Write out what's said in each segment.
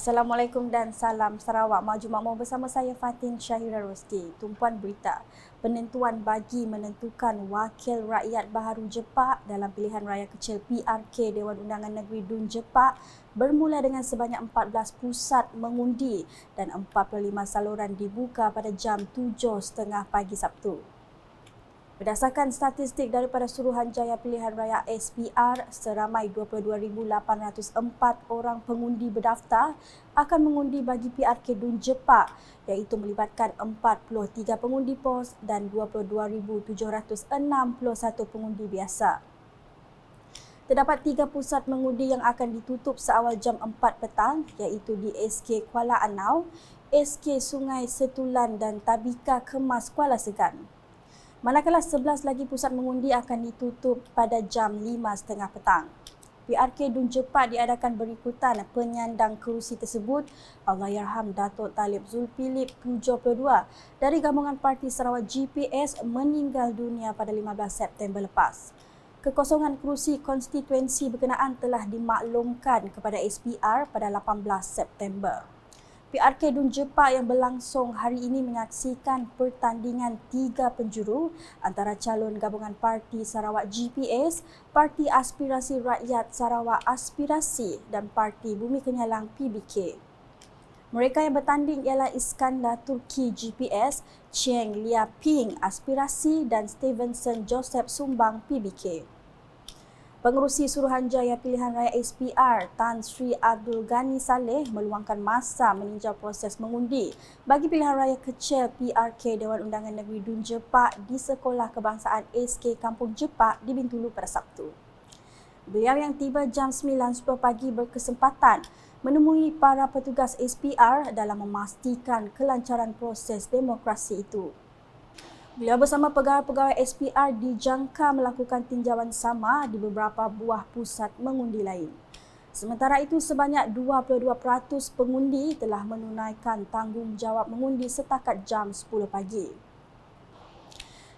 Assalamualaikum dan salam Sarawak. Maju Makmur bersama saya Fatin Syahira Rosti. Tumpuan berita. Penentuan bagi menentukan wakil rakyat baharu Jepak dalam pilihan raya kecil PRK Dewan Undangan Negeri Dun Jepak bermula dengan sebanyak 14 pusat mengundi dan 45 saluran dibuka pada jam 7.30 pagi Sabtu. Berdasarkan statistik daripada Suruhanjaya Pilihan Raya SPR, seramai 22,804 orang pengundi berdaftar akan mengundi bagi PRK Dun Jepak, iaitu melibatkan 43 pengundi pos dan 22,761 pengundi biasa. Terdapat 3 pusat mengundi yang akan ditutup seawal jam 4 petang, iaitu di SK Kuala Anau, SK Sungai Setulan dan Tabika Kemas Kuala Segan. Manakala 11 lagi pusat mengundi akan ditutup pada jam 5.30 petang. PRK Dun Jepak diadakan berikutan penyandang kerusi tersebut Allahyarham Datuk Talib Zulkifli 72 dari gabungan Parti Sarawak GPS meninggal dunia pada 15 September lepas. Kekosongan kerusi konstituensi berkenaan telah dimaklumkan kepada SPR pada 18 September. PRK Dun Jepak yang berlangsung hari ini menyaksikan pertandingan 3 penjuru antara calon gabungan Parti Sarawak GPS, Parti Aspirasi Rakyat Sarawak Aspirasi dan Parti Bumi Kenyalang PBK. Mereka yang bertanding ialah Iskandar Turki GPS, Cheng Lia Ping Aspirasi dan Stevenson Joseph Sumbang PBK. Pengerusi Suruhanjaya Pilihan Raya SPR Tan Sri Abdul Ghani Saleh meluangkan masa meninjau proses mengundi bagi pilihan raya kecil PRK Dewan Undangan Negeri Dun Jepak di Sekolah Kebangsaan SK Kampung Jepak di Bintulu pada Sabtu. Beliau yang tiba jam 9.10 pagi berkesempatan menemui para petugas SPR dalam memastikan kelancaran proses demokrasi itu. Beliau bersama pegawai-pegawai SPR dijangka melakukan tinjauan sama di beberapa buah pusat mengundi lain. Sementara itu, sebanyak 22% pengundi telah menunaikan tanggungjawab mengundi setakat jam 10 pagi.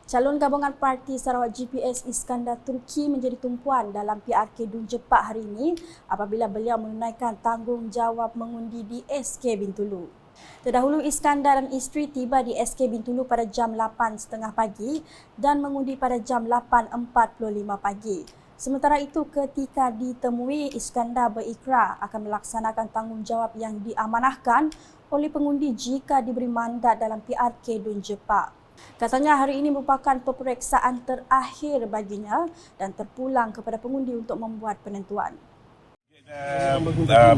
Calon gabungan Parti Sarawak GPS Iskandar Turki menjadi tumpuan dalam PRK Dun Jepak hari ini apabila beliau menunaikan tanggungjawab mengundi di SK Bintulu. Terdahulu, Iskandar dan isteri tiba di SK Bintulu pada jam 8.30 pagi dan mengundi pada jam 8.45 pagi. Sementara itu, ketika ditemui, Iskandar berikrar akan melaksanakan tanggungjawab yang diamanahkan oleh pengundi jika diberi mandat dalam PRK Dun Jepak. Katanya hari ini merupakan peperiksaan terakhir baginya dan terpulang kepada pengundi untuk membuat penentuan.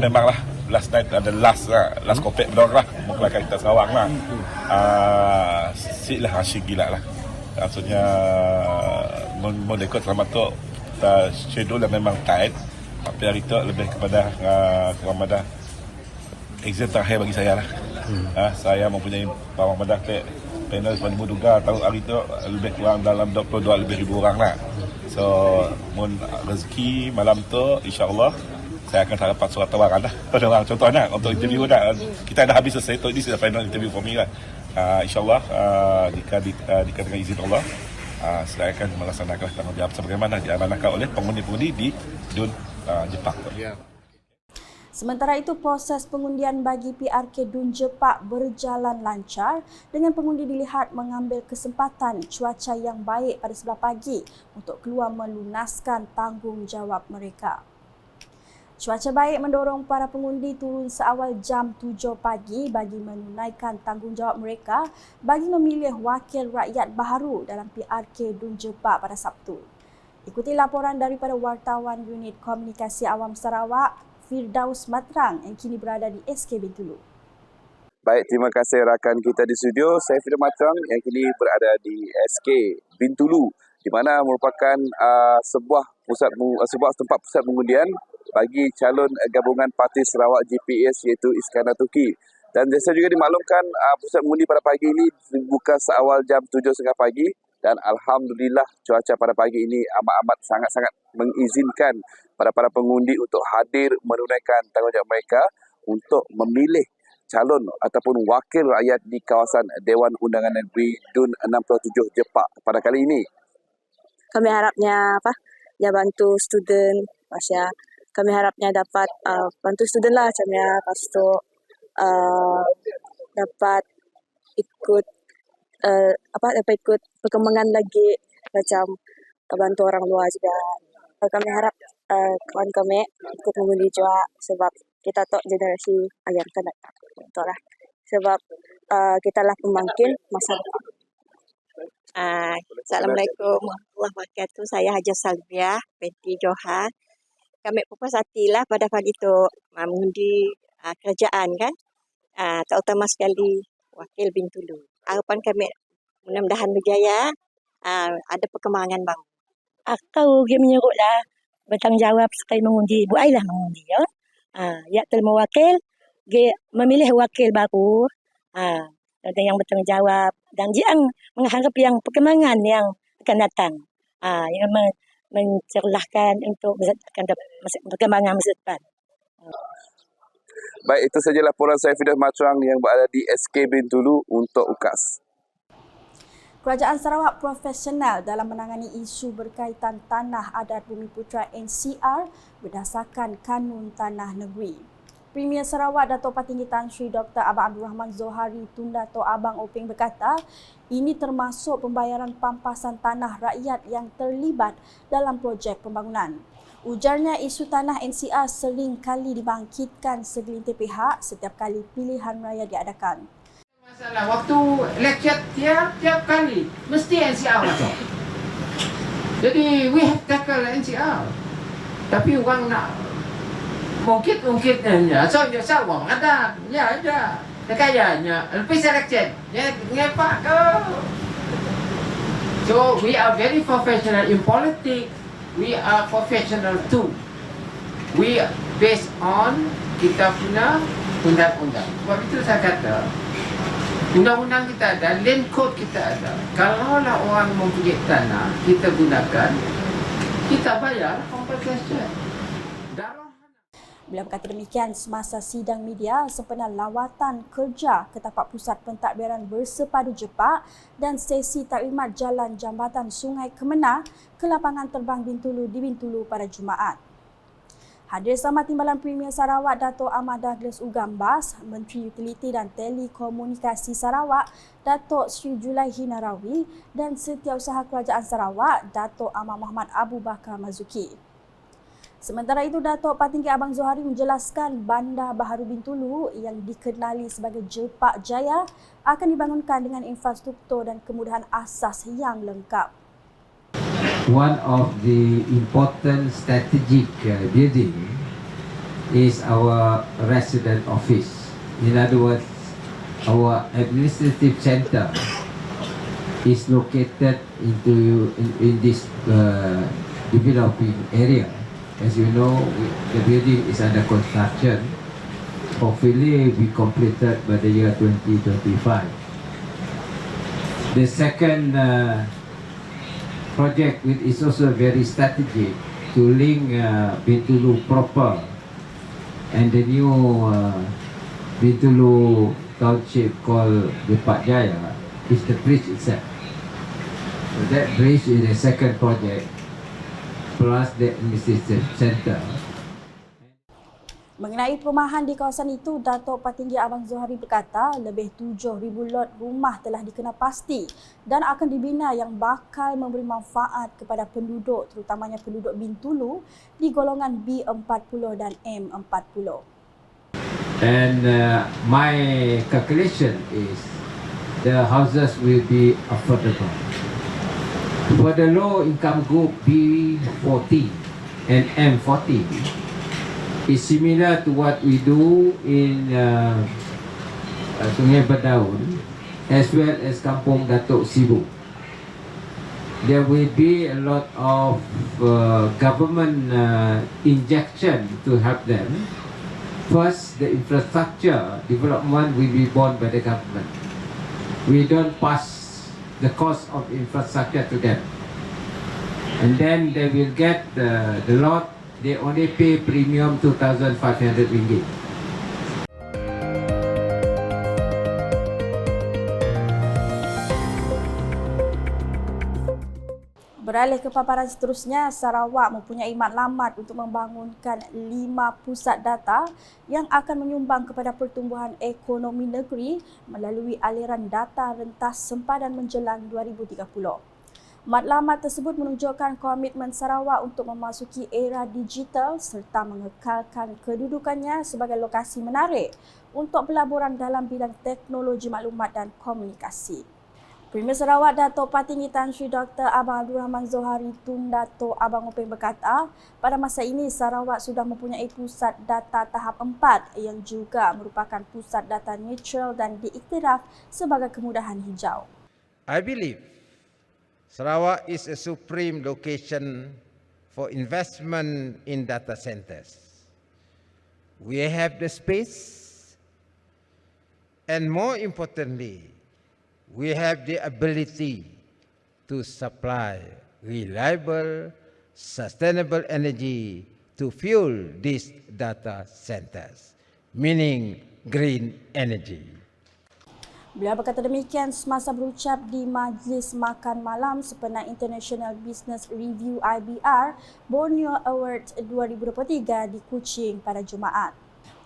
Memanglah last night ada last kopek berdor lah mengkelakkan kita Sarawak lah. Sik lah asyik gila lah. Maksudnya mau ikut selamat tu schedule yang memang tight. Tapi hari tu lebih kepada Ramadan exam terakhir bagi saya lah. Saya mempunyai Ramadan panel paling mudah tahu hari tu lebih kurang dalam 22,000 orang lah. So mun rezeki malam tu insya-Allah saya akan harapan surat tawaran lah pada orang contohnya untuk interview dah. Kita dah habis selesai tu, ini sudah final interview for me lah. InsyaAllah jika dengan izin Allah saya akan melaksanakan tanggungjawab sebagaimana diamanahkan oleh pengundi-pengundi di Dun Jepak. Sementara itu, proses pengundian bagi PRK Dun Jepak berjalan lancar dengan pengundi dilihat mengambil kesempatan cuaca yang baik pada sebelah pagi untuk keluar melunaskan tanggungjawab mereka. Cuaca baik mendorong para pengundi turun seawal jam 7 pagi bagi menunaikan tanggungjawab mereka bagi memilih wakil rakyat baharu dalam PRK Dun Jepak pada Sabtu. Ikuti laporan daripada wartawan Unit Komunikasi Awam Sarawak, Firdaus Matrang yang kini berada di SK Bintulu. Baik, terima kasih rakan kita di studio. Saya Firdaus Matrang yang kini berada di SK Bintulu, di mana merupakan sebuah tempat pusat pengundian bagi calon gabungan Parti Sarawak GPS iaitu Iskandar Turki. Dan saya juga dimaklumkan pusat mengundi pada pagi ini dibuka seawal jam 7.30 pagi dan Alhamdulillah cuaca pada pagi ini amat sangat-sangat mengizinkan para pengundi untuk hadir menunaikan tanggungjawab mereka untuk memilih calon ataupun wakil rakyat di kawasan Dewan Undangan Negeri Dun 67 Jepak pada kali ini. Kami harapnya dia bantu student kami harapnya dapat bantu student lah macamnya. Lepas tu dapat ikut dapat ikut perkembangan lagi macam bantu orang luar juga. Kami harap kawan kami ikut mengundi juga sebab kita tok generasi yang akan datang. Betul lah. Sebab kita lah pembangkit masa depan. Assalamualaikum warahmatullahi wabarakatuh. Saya Haja Salvia binti Johan. Kami puas hatilah pada pagi tu mengundi kerajaan kan. Terutama sekali Wakil Bintulu. Harapan kami mudah-mudahan berjaya, ada perkembangan baru. Aku dia menyuruhlah bertanggungjawab sekali mengundi. Bu Ailah mengundi ya. Ya terima wakil, dia memilih wakil baru. Ada yang bertanggungjawab dan dia mengharap yang perkembangan yang akan datang. Yang mencerlahkan untuk perkembangan masa depan. Baik, itu saja laporan saya Fidas Matruang yang berada di SK Bintulu untuk UKAS. Kerajaan Sarawak profesional dalam menangani isu berkaitan Tanah Adat Bumi Putera NCR berdasarkan Kanun Tanah Negeri. Premier Sarawak Dato' Patinggi Tan Sri Dr. Abang Abdul Rahman Zohari Tun Dato' Abang Openg berkata, ini termasuk pembayaran pampasan tanah rakyat yang terlibat dalam projek pembangunan. Ujarnya isu tanah NCR sering kali dibangkitkan segelintir pihak setiap kali pilihan raya diadakan. Masalah waktu lecture tiap kali mesti NCR masuk. Jadi we have tackle NCR. Tapi orang nak mungkin-mungkinnya so orang ada ya ada. Kayaknya lepas lecture ya ngepak ke. So we are very professional in politics. We are professional too. We based on kita punya undang-undang. Sebab itu saya kata, undang-undang kita ada, land code kita ada. Kalaulah orang mempunyai tanah, kita gunakan, kita bayar compensation. Beliau berkata demikian semasa sidang media sempena lawatan kerja ke tapak pusat pentadbiran bersepadu Jepak dan sesi taklimat jalan jambatan Sungai Kemenah ke lapangan terbang Bintulu di Bintulu pada Jumaat. Hadir sama Timbalan Premier Sarawak Dato' Ahmad Douglas Ugambas, Menteri Utiliti dan Telekomunikasi Sarawak Dato' Sri Julaihi Narawi dan Setiausaha Kerajaan Sarawak Dato' Ahmad Muhammad Abu Bakar Mazuki. Sementara itu, Dato' Patinggi Abang Zohari menjelaskan Bandar Baharu Bintulu yang dikenali sebagai Jepak Jaya akan dibangunkan dengan infrastruktur dan kemudahan asas yang lengkap. One of the important strategic building is our resident office. In other words, our administrative center is located in this developing area. As you know, the building is under construction. Hopefully, be completed by the year 2025. The second project is also very strategic to link Bintulu proper and the new Bintulu township called Jepak Jaya is the bridge itself. So that bridge is the second project plus the administrative center. Mengenai perumahan di kawasan itu, Dato' Patinggi Abang Zohari berkata lebih 7,000 lot rumah telah dikena pasti dan akan dibina yang bakal memberi manfaat kepada penduduk, terutamanya penduduk Bintulu di golongan B40 dan M40. And my calculation is the houses will be affordable. For the low income group B40 and M40 is similar to what we do in Sungai Berdaun as well as Kampung Datuk Sibu. There will be a lot of government injection to help them. First, the infrastructure development will be borne by the government. We don't pass the cost of infrastructure to them. And then they will get the lot, they only pay premium 2,500 ringgit. Beralih ke paparan seterusnya, Sarawak mempunyai matlamat untuk membangunkan 5 pusat data yang akan menyumbang kepada pertumbuhan ekonomi negeri melalui aliran data rentas sempadan menjelang 2030. Matlamat tersebut menunjukkan komitmen Sarawak untuk memasuki era digital serta mengekalkan kedudukannya sebagai lokasi menarik untuk pelaburan dalam bidang teknologi maklumat dan komunikasi. Premier Sarawak Datuk Patinggi Tan Sri Dr. Abang Abdul Rahman Zohari Tun Datuk Abang Openg berkata, pada masa ini Sarawak sudah mempunyai pusat data tahap 4 yang juga merupakan pusat data neutral dan diiktiraf sebagai kemudahan hijau. I believe Sarawak is a supreme location for investment in data centers. We have the space, and more importantly, we have the ability to supply reliable, sustainable energy to fuel these data centers, meaning green energy. Beliau berkata demikian semasa berucap di Majlis Makan Malam Sepenuh International Business Review IBR Borneo Award 2023 di Kuching pada Jumaat.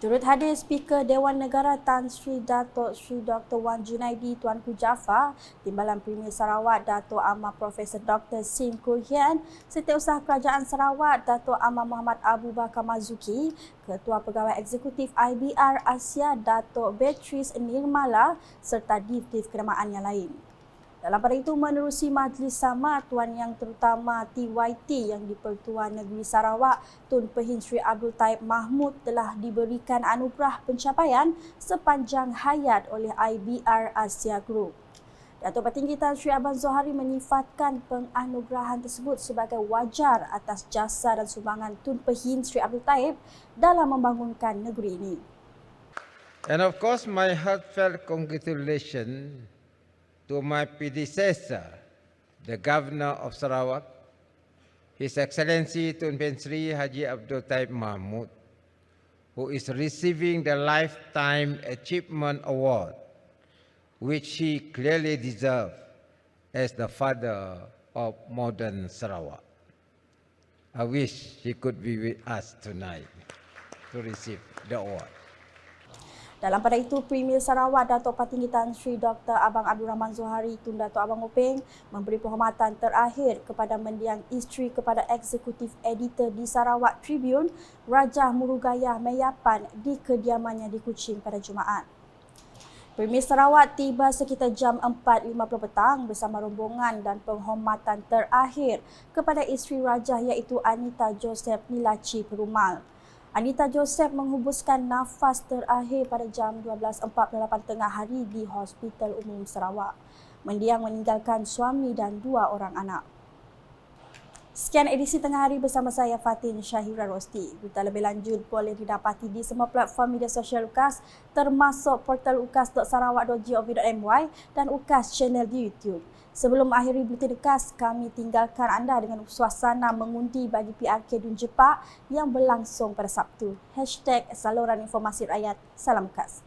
Turut hadir Speaker Dewan Negara Tan Sri Datuk Sri Dr. Wan Junaidi Tuanku Jaafar, Timbalan Premier Sarawak Datuk Amar Profesor Dr. Sim Kul Hian, Setiausaha Kerajaan Sarawak Datuk Amar Muhammad Abu Bakar Mazuki, Ketua Pegawai Eksekutif IBR Asia Datuk Beatrice Nirmala serta div-div kenamaan yang lain. Dalam pada itu, menerusi majlis sama, Tuan Yang Terutama TYT yang di-Pertuan Negeri Sarawak, Tun Pehin Sri Abdul Taib Mahmud telah diberikan anugerah pencapaian sepanjang hayat oleh IBR Asia Group. Datuk Patinggi Tan Sri Abang Zohari menyifatkan penganugerahan tersebut sebagai wajar atas jasa dan sumbangan Tun Pehin Sri Abdul Taib dalam membangunkan negeri ini. And of course, my heartfelt congratulations to my predecessor, the Governor of Sarawak, His Excellency Tun Pehin Sri Haji Abdul Taib Mahmud, who is receiving the Lifetime Achievement Award, which he clearly deserves as the father of modern Sarawak. I wish he could be with us tonight to receive the award. Dalam pada itu, Premier Sarawak Datuk Patinggi Tan Sri Dr. Abang Abdul Rahman Zohari Tun Datuk Abang Openg memberi penghormatan terakhir kepada mendiang isteri kepada Eksekutif Editor di Sarawak Tribune, Rajah Murugayah Meyapan di kediamannya di Kuching pada Jumaat. Premier Sarawak tiba sekitar jam 4.50 petang bersama rombongan dan penghormatan terakhir kepada isteri Rajah iaitu Anita Joseph Nilaci Perumal. Anita Joseph menghembuskan nafas terakhir pada jam 12.48 tengah hari di Hospital Umum Sarawak. Mendiang meninggalkan suami dan 2 orang anak. Sekian edisi tengah hari bersama saya Fatin Syahira Rosti. Berita lebih lanjut boleh didapati di semua platform media sosial UKAS termasuk portal ukas.sarawak.gov.my dan UKAS channel di YouTube. Sebelum mengakhiri berita UKAS, kami tinggalkan anda dengan suasana mengundi bagi PRK Dun Jepak yang berlangsung pada Sabtu. #Saluran Informasi Rakyat. Salam UKAS.